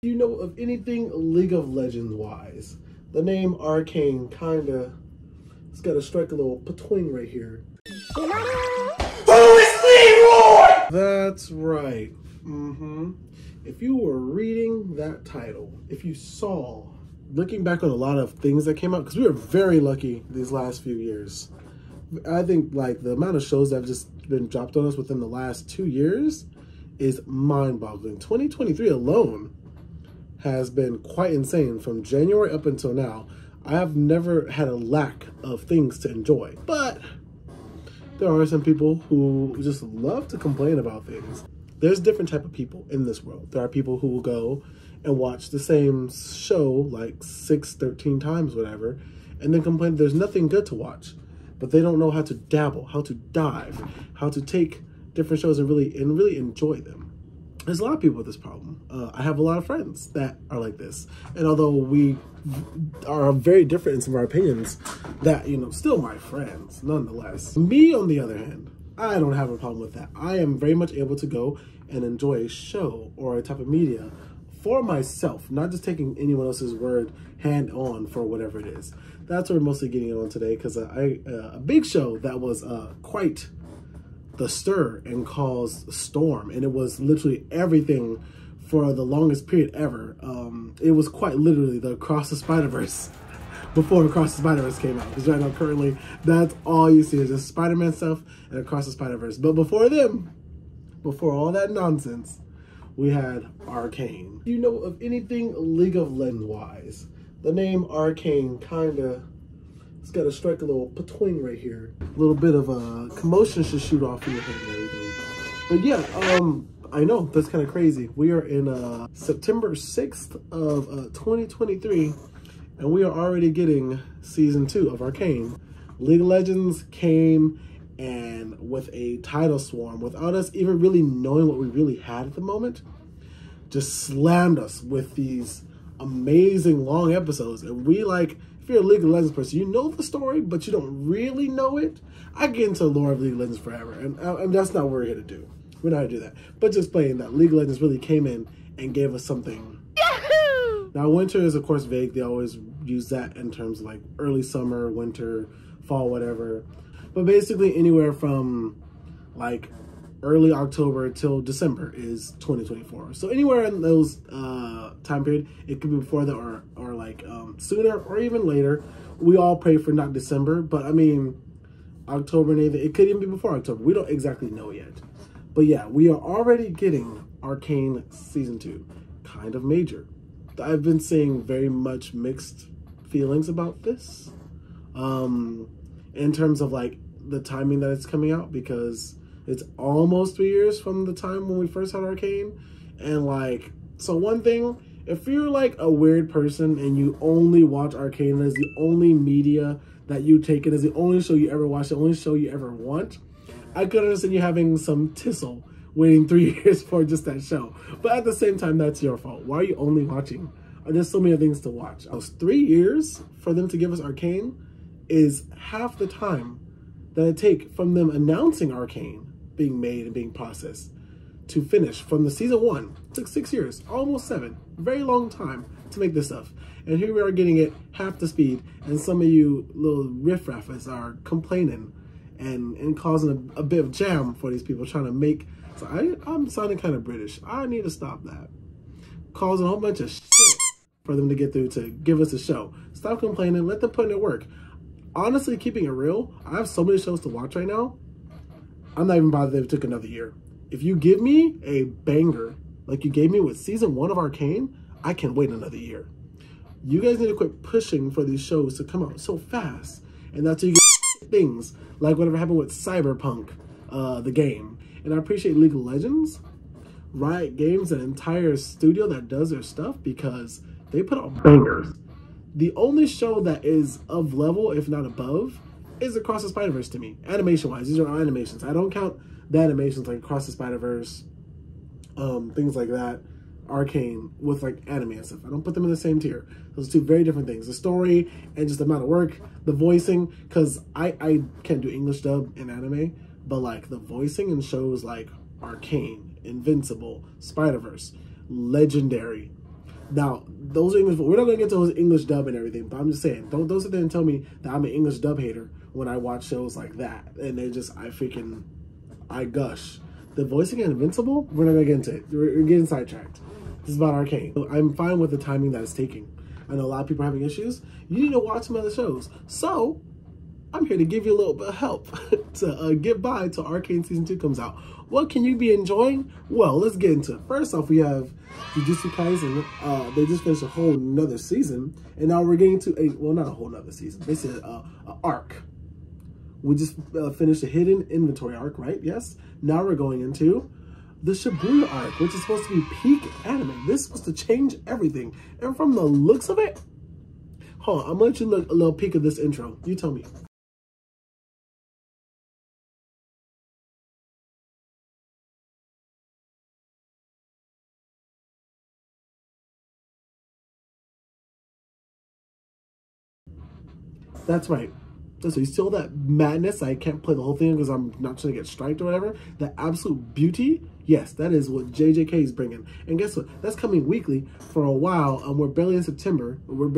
You know of anything League of Legends wise? The name Arcane it's got to strike a little patwing right here. Who is Leroy? That's right. If you were reading that title, if you saw, looking back on a lot of things that came out, because we were very lucky these last few years. I think like the amount of shows that have just been dropped on us within the last 2 years is mind-boggling. 2023 alone has been quite insane. From January up until now, I have never had a lack of things to enjoy. But there are some people who just love to complain about things. There's different type of people in this world. There are people who will go and watch the same show like 13 times, whatever, and then complain there's nothing good to watch. But they don't know how to dabble, how to dive, how to take different shows and really enjoy them. There's a lot of people with this problem. I have a lot of friends that are like this. And although we are very different in some of our opinions, that, you know, still my friends, nonetheless. Me, on the other hand, I don't have a problem with that. I am very much able to go and enjoy a show or a type of media for myself, not just taking anyone else's word hand on for whatever it is. That's what we're mostly getting on today, because a big show that was quite the stir and caused a storm, and it was literally everything for the longest period ever. It was quite literally the Across the Spider-Verse before Across the Spider-Verse came out, because right now currently that's all you see is just Spider-Man stuff and Across the Spider-Verse. But before them, before all that nonsense, we had Arcane. You know of anything League of Legends wise? The name Arcane it's got to strike a little patwing right here. A little bit of a commotion should shoot off in your head and everything. But yeah, I know that's kind of crazy. We are in September 6th of 2023, and we are already getting season 2 of Arcane. League of Legends came and with a title swarm, without us even really knowing what we really had at the moment, just slammed us with these amazing long episodes. And we, like, if you're a League of Legends person, you know the story, but you don't really know it. I get into the lore of League of Legends forever, and that's not what we're here to do. We're not here to do that. But just playing that, League of Legends really came in and gave us something. Yahoo! Now, winter is, of course, vague. They always use that in terms of, like, early summer, winter, fall, whatever. But basically, anywhere from, like, early October till December is 2024. So anywhere in those time period, it could be before that or like sooner or even later. We all pray for not December, but I mean October and anything. It could even be before October. We don't exactly know yet. But yeah, we are already getting Arcane season 2, kind of major. I've been seeing very much mixed feelings about this in terms of like the timing that it's coming out, because it's almost 3 years from the time when we first had Arcane. And like, so one thing, if you're like a weird person and you only watch Arcane as the only media that you take it as the only show you ever watch, the only show you ever want, I could understand you having some tissel waiting 3 years for just that show. But at the same time, that's your fault. Why are you only watching? There's so many things to watch. Those 3 years for them to give us Arcane is half the time that it take from them announcing Arcane being made and being processed to finish. From the season 1, it took 6 years, almost 7, very long time to make this stuff. And here we are getting it half the speed, and some of you little riffraffers are complaining and causing a bit of jam for these people trying to make. So I'm sounding kind of British. I need to stop that. Causing a whole bunch of shit for them to get through to give us a show. Stop complaining, let them put in their work. Honestly, keeping it real, I have so many shows to watch right now. I'm not even bothered that it took another year. If you give me a banger like you gave me with season 1 of Arcane, I can wait another year. You guys need to quit pushing for these shows to come out so fast. And that's how you get things like whatever happened with Cyberpunk, the game. And I appreciate League of Legends, Riot Games, an entire studio that does their stuff, because they put out bangers. The only show that is of level, if not above, is Across the Spider-Verse to me. Animation-wise, these are animations. I don't count the animations like Across the Spider-Verse, things like that, Arcane, with like anime and stuff. I don't put them in the same tier. Those are two very different things. The story and just the amount of work, the voicing, because I can't do English dub in anime, but like the voicing in shows like Arcane, Invincible, Spider-Verse, legendary. Now, those are English. We're not gonna get to those English dub and everything, but I'm just saying, don't sit there and tell me that I'm an English dub hater when I watch shows like that. And I gush. The voicing in Invincible, we're not gonna get into it. We're getting sidetracked. This is about Arcane. I'm fine with the timing that it's taking. I know a lot of people are having issues. You need to watch some other shows. So, I'm here to give you a little bit of help to get by till Arcane Season 2 comes out. What can you be enjoying? Well, let's get into it. First off, we have Jujutsu Kaisen. They just finished a whole nother season. And now we're getting to not a whole nother season. Basically, an arc. We just finished a hidden inventory arc, right? Yes. Now we're going into the Shibuya arc, which is supposed to be peak anime. This is supposed to change everything. And from the looks of it, hold on, I'm gonna let you look a little peek of this intro. You tell me. That's right. So you still that madness. I can't play the whole thing because I'm not trying to get striked or whatever. That absolute beauty. Yes, that is what JJK is bringing. And guess what? That's coming weekly for a while. We're barely in September. We've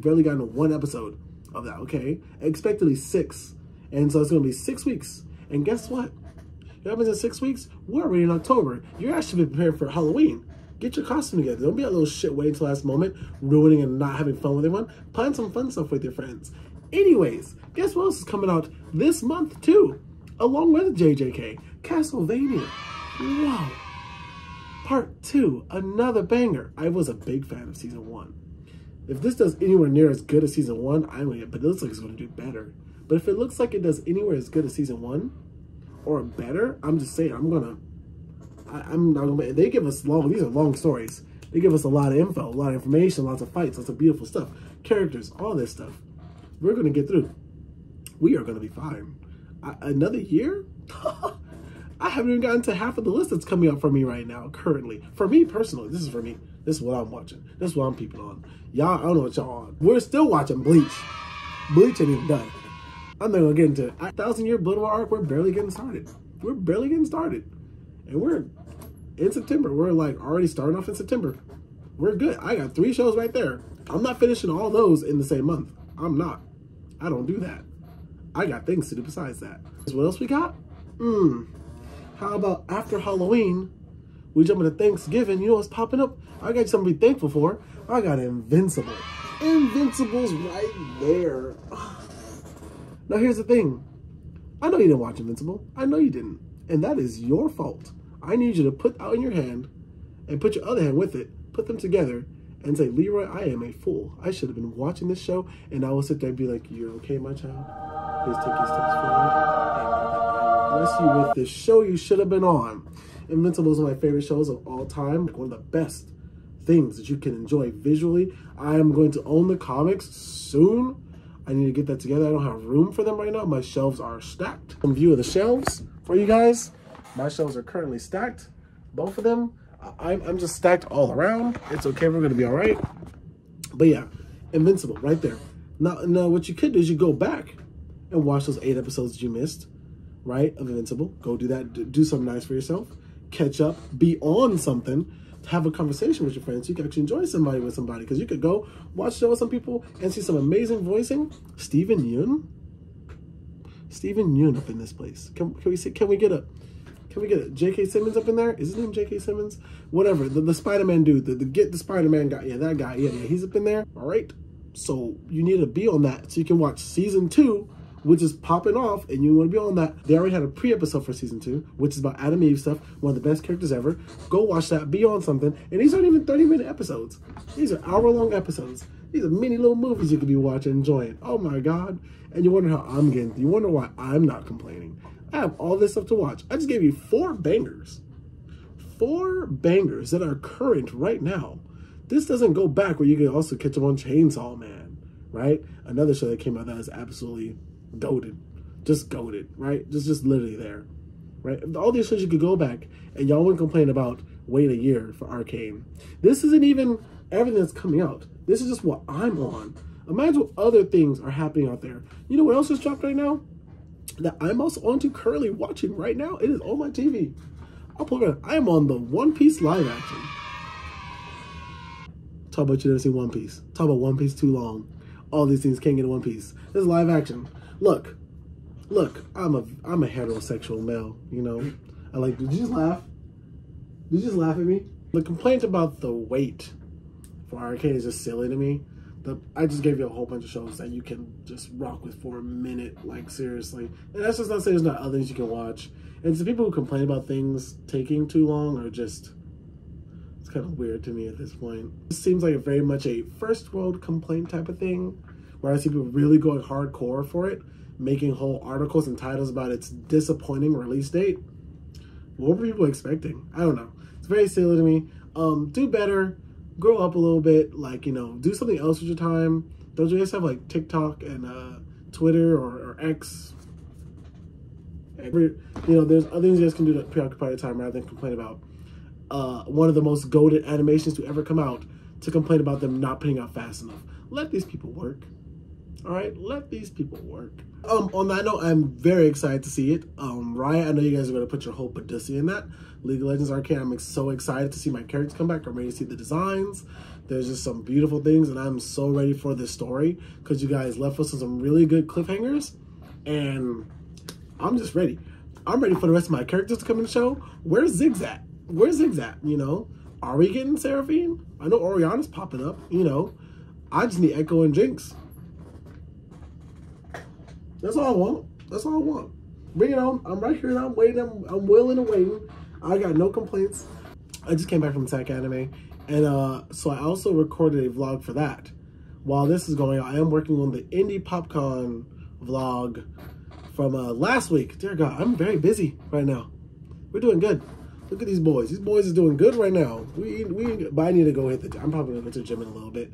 barely gotten one episode of that. Okay, expectedly 6, and so it's going to be 6 weeks. And guess what? What happens in 6 weeks? We're already in October. You're actually prepared for Halloween. Get your costume together. Don't be a little shit waiting until last moment, ruining and not having fun with everyone. Plan some fun stuff with your friends. Anyways, guess what else is coming out this month too? Along with JJK, Castlevania. Wow. Part 2, another banger. I was a big fan of Season 1. If this does anywhere near as good as Season 1, I'm gonna, but it looks like it's going to do better. But if it looks like it does anywhere as good as Season 1, or better, I'm just saying, I'm not gonna, they give us these are long stories. They give us a lot of info, a lot of information, lots of fights, lots of beautiful stuff, characters, all this stuff. We're going to get through. We are going to be fine. Another year? I haven't even gotten to half of the list that's coming up for me right now, currently. For me, personally, this is for me. This is what I'm watching. This is what I'm peeping on. Y'all, I don't know what y'all on. We're still watching Bleach. Bleach ain't even done. I'm not going to get into it. 1,000-year Blood War arc, we're barely getting started. We're barely getting started. And we're in September. We're like already starting off in September. We're good. I got 3 shows right there. I'm not finishing all those in the same month. I'm not. I don't do that. I got things to do besides that. What else we got? How about after Halloween, we jump into Thanksgiving? You know what's popping up? I got something to be thankful for. I got Invincible. Invincible's right there. Now here's the thing. I know you didn't watch Invincible. I know you didn't. And that is your fault. I need you to put out in your hand and put your other hand with it, put them together, and say, Leroy, I am a fool. I should have been watching this show, and I will sit there and be like, you're okay, my child? Please take your steps forward, and I will bless you with this show you should have been on. Invincible is one of my favorite shows of all time. One of the best things that you can enjoy visually. I am going to own the comics soon. I need to get that together. I don't have room for them right now. My shelves are stacked. Some view of the shelves for you guys. My shelves are currently stacked, both of them. I'm just stacked all around. It's okay, we're gonna be all right. But yeah, Invincible, right there. Now, what you could do is you go back and watch those 8 episodes that you missed, right, of Invincible. Go do that, do something nice for yourself. Catch up, be on something, have a conversation with your friends. You can actually enjoy somebody with somebody, because you could go watch show with some people and see some amazing voicing. Steven Yeun up in this place. Can we get a J.K. Simmons up in there? Is his name J.K. Simmons? Whatever. The Spider-Man dude. The Spider-Man guy. Yeah, that guy. Yeah, he's up in there. All right. So you need to be on that so you can watch Season 2, which is popping off, and you want to be on that. They already had a pre-episode for Season 2, which is about Adam Eve stuff. One of the best characters ever. Go watch that. Be on something. And these aren't even 30-minute episodes. These are hour-long episodes. These are mini little movies you could be watching and enjoying. Oh, my God. And you wonder how I'm getting. You wonder why I'm not complaining. I have all this stuff to watch. I just gave you 4 bangers. 4 bangers that are current right now. This doesn't go back where you can also catch up on Chainsaw Man, right? Another show that came out that is absolutely goated. Just goated, right? Just literally there, right? All these shows you could go back and y'all wouldn't complain about wait a year for Arcane. This isn't even everything that's coming out. This is just what I'm on. Imagine what other things are happening out there. You know what else is dropped right now? That I'm also on to currently watching right now. It is on my TV. I'll pull it up. I am on the One Piece live action. Talk about you never seen One Piece. Talk about One Piece too long. All these things can't get in One Piece. This is live action. Look, I'm a heterosexual male, you know. I like, did you just laugh? Did you just laugh at me? The complaint about the wait for Arcane is just silly to me. I just gave you a whole bunch of shows that you can just rock with for a minute, like seriously. And that's just not saying there's not other things you can watch. And it's the people who complain about things taking too long are just, it's kind of weird to me at this point. It seems like very much a first world complaint type of thing, where I see people really going hardcore for it, making whole articles and titles about its disappointing release date. What were people expecting? I don't know. It's very silly to me. Do better. Grow up a little bit, like, you know, do something else with your time. Don't you guys have like TikTok and Twitter or X? You know, there's other things you guys can do to preoccupy your time rather than complain about one of the most goated animations to ever come out, to complain about them not putting out fast enough. Let these people work. All right, let these people work. On that note, I'm very excited to see it. Riot, I know you guys are going to put your whole Paducey in that. League of Legends Arcane, I'm so excited to see my characters come back. I'm ready to see the designs. There's just some beautiful things, and I'm so ready for this story because you guys left us with some really good cliffhangers, and I'm just ready. I'm ready for the rest of my characters to come in the show. Where's Ziggs at? Where's Ziggs at? You know, are we getting Seraphine? I know Oriana's popping up, you know. I just need Echo and Jinx. That's all I want. That's all I want. Bring it on. I'm right here and I'm waiting. I'm willing and waiting. I got no complaints. I just came back from Attack Anime. And so I also recorded a vlog for that. While this is going on, I am working on the Indie PopCon vlog from last week. Dear God, I'm very busy right now. We're doing good. Look at these boys. These boys is doing good right now. But I need to go hit the gym. I'm probably going to go to the gym in a little bit.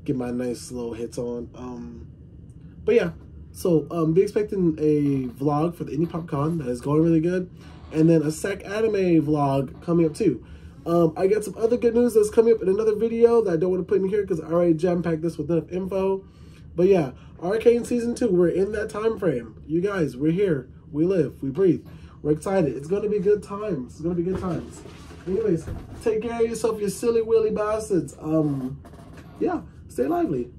Get my nice little hits on. But yeah. So be expecting a vlog for the Indie PopCon that is going really good. And then a Attack Anime vlog coming up too. I got some other good news that's coming up in another video that I don't want to put in here because I already jam-packed this with enough info. But yeah, Arcane Season 2, we're in that time frame. You guys, we're here. We live. We breathe. We're excited. It's going to be good times. It's going to be good times. Anyways, take care of yourself, you silly willy bastards. Yeah, stay lively.